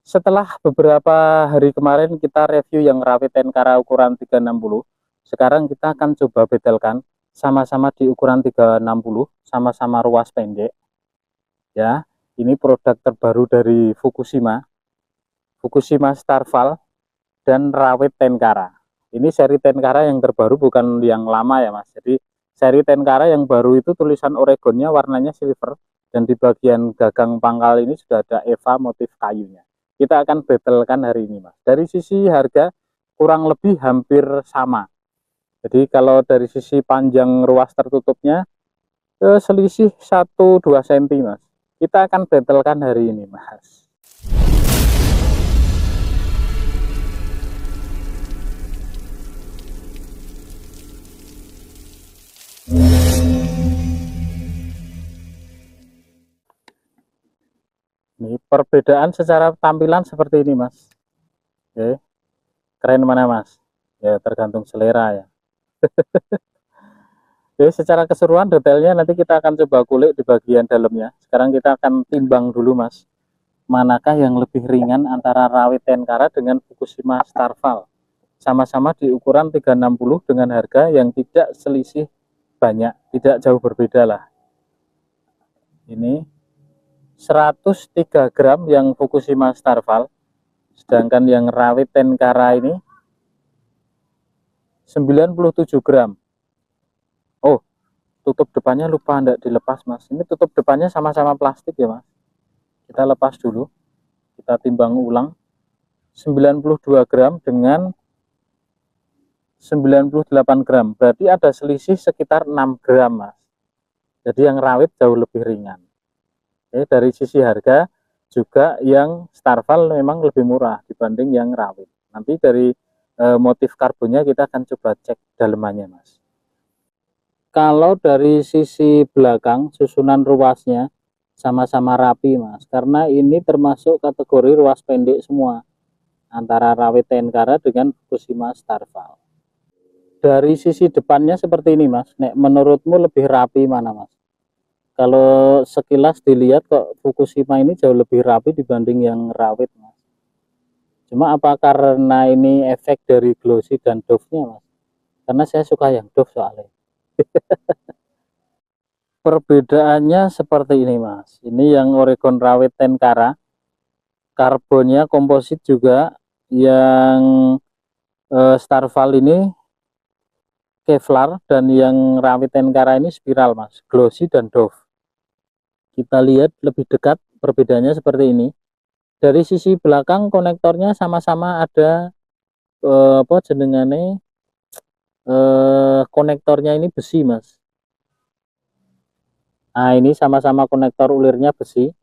Setelah beberapa hari kemarin kita review yang rawit Tenkara ukuran 360, sekarang kita akan coba bedelkan sama-sama di ukuran 360, sama-sama ruas pendek. Ya, ini produk terbaru dari Fukushima, Fukushima Starval dan rawit Tenkara. Ini seri Tenkara yang terbaru, bukan yang lama ya Mas. Jadi seri Tenkara yang baru itu tulisan Oregonnya warnanya silver, dan di bagian gagang pangkal ini sudah ada Eva motif kayunya. Kita akan battlekan hari ini Mas. Dari sisi harga kurang lebih hampir sama. Jadi kalau dari sisi panjang ruas tertutupnya selisih 1-2 cm Mas. Kita akan battlekan hari ini Mas. Ini perbedaan secara tampilan seperti ini Mas. Oke, keren mana Mas? Ya tergantung selera ya. Oke, secara keseruan detailnya nanti kita akan coba kulik di bagian dalamnya. Sekarang kita akan timbang dulu Mas, manakah yang lebih ringan antara rawit Tenkara dengan Fukushima Starval. Sama-sama di ukuran 360 dengan harga yang tidak selisih banyak, tidak jauh berbeda lah. Ini 103 gram yang Fukushima Starval, sedangkan yang rawit Tenkara ini 97 gram. Oh, tutup depannya lupa enggak dilepas Mas. Ini tutup depannya sama-sama plastik ya Mas. Kita lepas dulu, kita timbang ulang. 92 gram dengan 98 gram, berarti ada selisih sekitar 6 gram Mas. Jadi yang rawit jauh lebih ringan. Oke, dari sisi harga juga yang Starval memang lebih murah dibanding yang rawit. Nanti dari motif karbonnya kita akan coba cek dalemannya Mas. Kalau dari sisi belakang susunan ruasnya sama-sama rapi Mas, karena ini termasuk kategori ruas pendek semua antara rawit Tenkara dengan Fukushima Starval. Dari sisi depannya seperti ini Mas, nek menurutmu lebih rapi mana Mas? Kalau sekilas dilihat kok Fukushima ini jauh lebih rapi dibanding yang rawit Mas. Cuma apa karena ini efek dari glossy dan doff-nya Mas? Karena saya suka yang doff soalnya. Perbedaannya seperti ini Mas. Ini yang Oregon rawit Tenkara, karbonnya komposit juga. Yang Starval ini Kevlar, dan yang rawit Tenkara ini spiral Mas, glossy dan doff. Kita lihat lebih dekat perbedaannya seperti ini. Dari sisi belakang konektornya sama-sama ada apa jenengane, konektornya ini besi Mas. Nah ini sama-sama konektor ulirnya besi.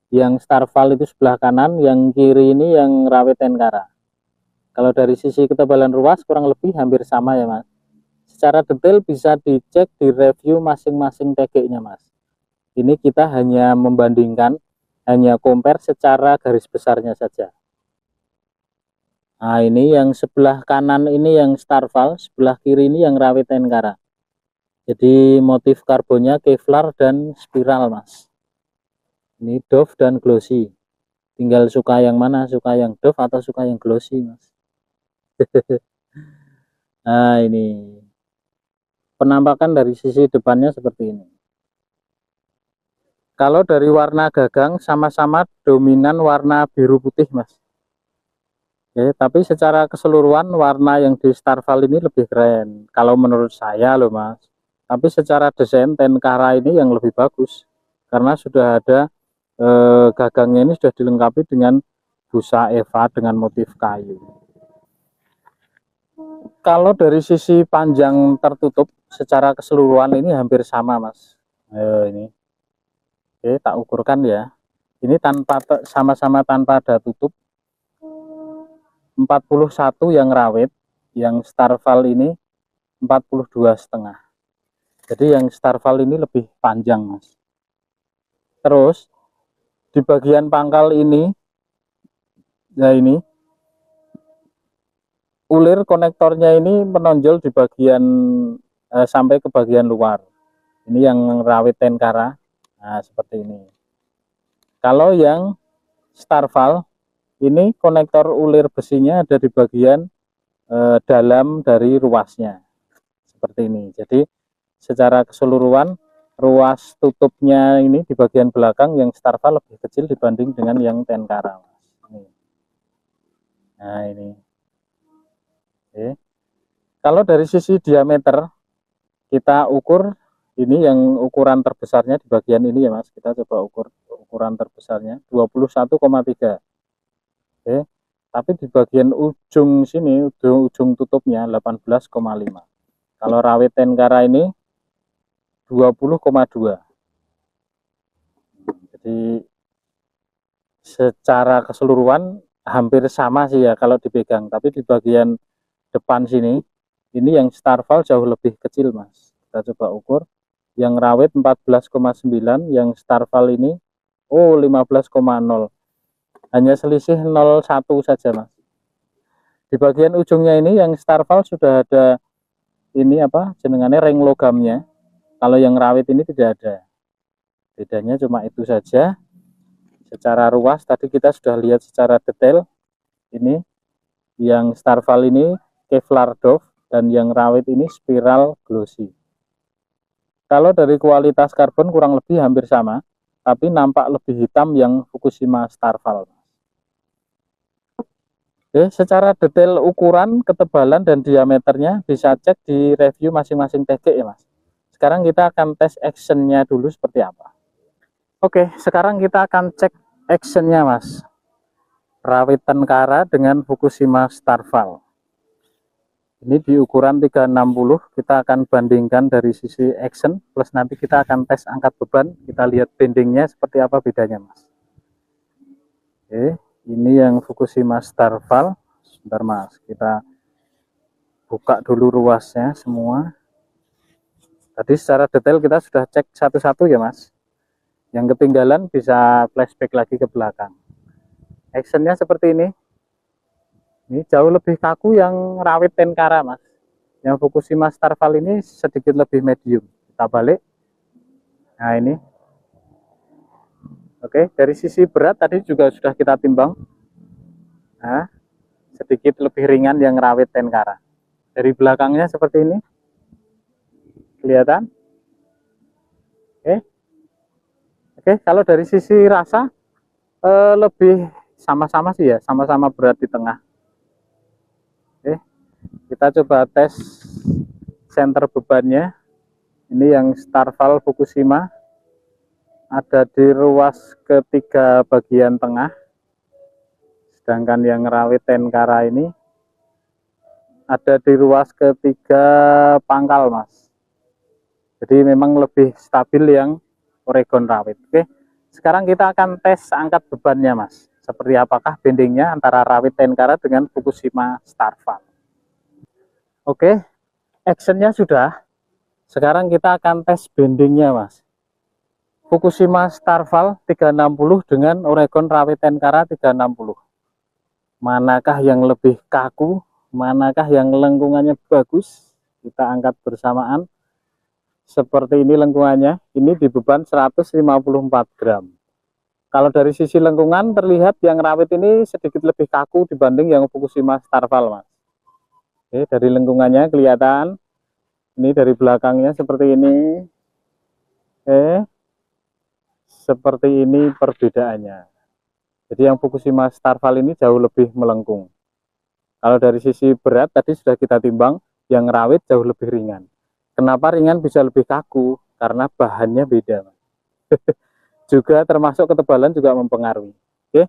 Yang Starval itu sebelah kanan, yang kiri ini yang rawit Tenkara. Kalau dari sisi ketebalan ruas kurang lebih hampir sama ya Mas. Secara detail bisa dicek di review masing-masing TG-nya Mas. Ini kita hanya membandingkan, hanya compare secara garis besarnya saja. Nah ini yang sebelah kanan ini yang Starval, sebelah kiri ini yang rawit Tenkara. Jadi motif karbonnya Kevlar dan spiral Mas. Ini doff dan glossy. Tinggal suka yang mana, suka yang doff atau suka yang glossy Mas. Nah ini penampakan dari sisi depannya seperti ini. Kalau dari warna gagang sama-sama dominan warna biru putih Mas. Oke, tapi secara keseluruhan warna yang di Starval ini lebih keren kalau menurut saya loh Mas. Tapi secara desain Tenkara ini yang lebih bagus karena sudah ada gagangnya ini sudah dilengkapi dengan busa Eva dengan motif kayu. Kalau dari sisi panjang tertutup secara keseluruhan ini hampir sama Mas. Ini oke, tak ukurkan ya. Ini tanpa sama-sama tanpa ada tutup. 41 yang rawit, yang Starval ini 42,5. Jadi yang Starval ini lebih panjang Mas. Terus di bagian pangkal ini, ya ini ulir konektornya ini menonjol di bagian sampai ke bagian luar. Ini yang rawit Tenkara. Nah seperti ini. Kalau yang Starval Ini konektor ulir besinya ada di bagian dalam dari ruasnya seperti ini. Jadi secara keseluruhan ruas tutupnya ini di bagian belakang yang Starval lebih kecil dibanding dengan yang Tenkara. Nah ini. Oke. Kalau dari sisi diameter kita ukur, ini yang ukuran terbesarnya di bagian ini ya Mas. Kita coba ukur ukuran terbesarnya 21,3. Oke. Tapi di bagian ujung sini, ujung tutupnya 18,5. Kalau rawit Tenkara ini 20,2. Jadi secara keseluruhan hampir sama sih ya kalau dipegang, tapi di bagian depan sini ini yang Starval jauh lebih kecil Mas. Kita coba ukur, yang rawit 14,9, yang Starval ini 15,0, hanya selisih 0,1 saja Mas. Di bagian ujungnya ini yang Starval sudah ada ini apa jenengannya ring logamnya, kalau yang rawit ini tidak ada. Bedanya cuma itu saja. Secara ruas tadi kita sudah lihat secara detail, ini yang Starval ini Kevlar Dove dan yang rawit ini spiral glossy. Kalau dari kualitas karbon kurang lebih hampir sama, tapi nampak lebih hitam yang Fukushima Starval. Oke, secara detail ukuran, ketebalan dan diameternya bisa cek di review masing-masing TG ya Mas. Sekarang kita akan tes actionnya dulu seperti apa. Oke, sekarang kita akan cek actionnya Mas. Rawit Tenkara dengan Fukushima Starval. Ini di ukuran 360, kita akan bandingkan dari sisi action, plus nanti kita akan tes angkat beban, kita lihat bendingnya seperti apa bedanya Mas. Oke, ini yang Fukushima Starval. Sebentar Mas, kita buka dulu ruasnya semua. Tadi secara detail kita sudah cek satu-satu ya Mas. Yang ketinggalan bisa flashback lagi ke belakang. Actionnya seperti ini. Ini jauh lebih kaku yang rawit Tenkara Mas. Yang Fukushima Starval ini sedikit lebih medium. Kita balik. Nah ini. Oke, dari sisi berat tadi juga sudah kita timbang. Nah, sedikit lebih ringan yang rawit Tenkara. Dari belakangnya seperti ini. Kelihatan? Oke. Oke, kalau dari sisi rasa lebih sama-sama sih ya, sama-sama berat di tengah. Oke, kita coba tes center bebannya. Ini yang Starval Fukushima ada di ruas ketiga bagian tengah, sedangkan yang rawit Tenkara ini ada di ruas ketiga pangkal Mas. Jadi memang lebih stabil yang Oregon rawit. Oke, sekarang kita akan tes angkat bebannya Mas. Seperti apakah bendingnya antara rawit Tenkara dengan Fukushima Starval. Oke, actionnya sudah. Sekarang kita akan tes bendingnya Mas. Fukushima Starval 360 dengan Oregon rawit Tenkara 360. Manakah yang lebih kaku? Manakah yang lengkungannya bagus? Kita angkat bersamaan. Seperti ini lengkungannya. Ini di beban 154 gram. Kalau dari sisi lengkungan terlihat yang rawit ini sedikit lebih kaku dibanding yang Fukushima Starval Mas. Oke, dari lengkungannya kelihatan. Ini dari belakangnya seperti ini. Oke, seperti ini perbedaannya. Jadi yang Fukushima Starval ini jauh lebih melengkung. Kalau dari sisi berat tadi sudah kita timbang, yang rawit jauh lebih ringan. Kenapa ringan bisa lebih kaku? Karena bahannya beda. Juga termasuk ketebalan juga mempengaruhi. Oke,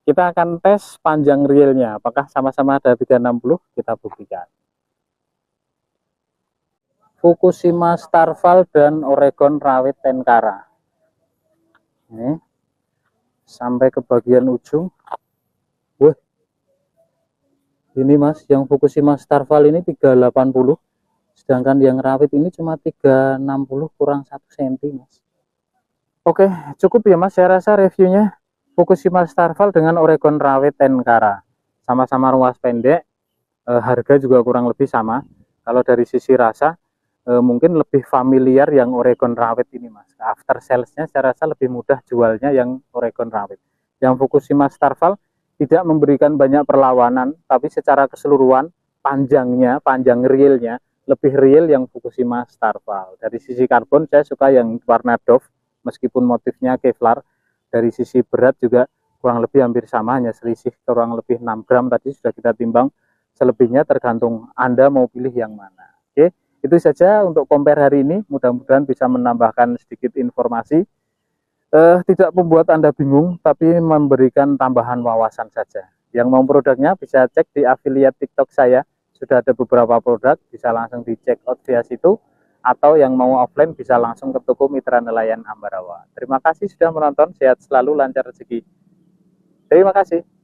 kita akan tes panjang realnya. Apakah sama-sama ada 360? Kita buktikan. Fukushima Starval dan Oregon rawit Tenkara. Ini sampai ke bagian ujung. Wah, ini Mas, yang Fukushima Starval ini 380, sedangkan yang rawit ini cuma 360 kurang 1 cm Mas. Oke, cukup ya Mas, saya rasa reviewnya Fukushima Starval dengan Oregon rawit Tenkara. Sama-sama ruas pendek, harga juga kurang lebih sama. Kalau dari sisi rasa, mungkin lebih familiar yang Oregon rawit ini Mas. After salesnya saya rasa lebih mudah jualnya yang Oregon rawit. Yang Fukushima Starval tidak memberikan banyak perlawanan, tapi secara keseluruhan panjang realnya lebih real yang Fukushima Starfall. Dari sisi karbon saya suka yang warna doff, meskipun motifnya Kevlar. Dari sisi berat juga kurang lebih hampir sama, hanya selisih kurang lebih 6 gram tadi sudah kita timbang. Selebihnya tergantung Anda mau pilih yang mana. Oke, itu saja untuk compare hari ini. Mudah-mudahan bisa menambahkan sedikit informasi. Tidak membuat Anda bingung, tapi memberikan tambahan wawasan saja. Yang mau produknya bisa cek di affiliate TikTok saya. Sudah ada beberapa produk, bisa langsung dicek out via situ. Atau yang mau offline bisa langsung ke toko Mitra Nelayan Ambarawa. Terima kasih sudah menonton, sehat selalu, lancar rezeki. Terima kasih.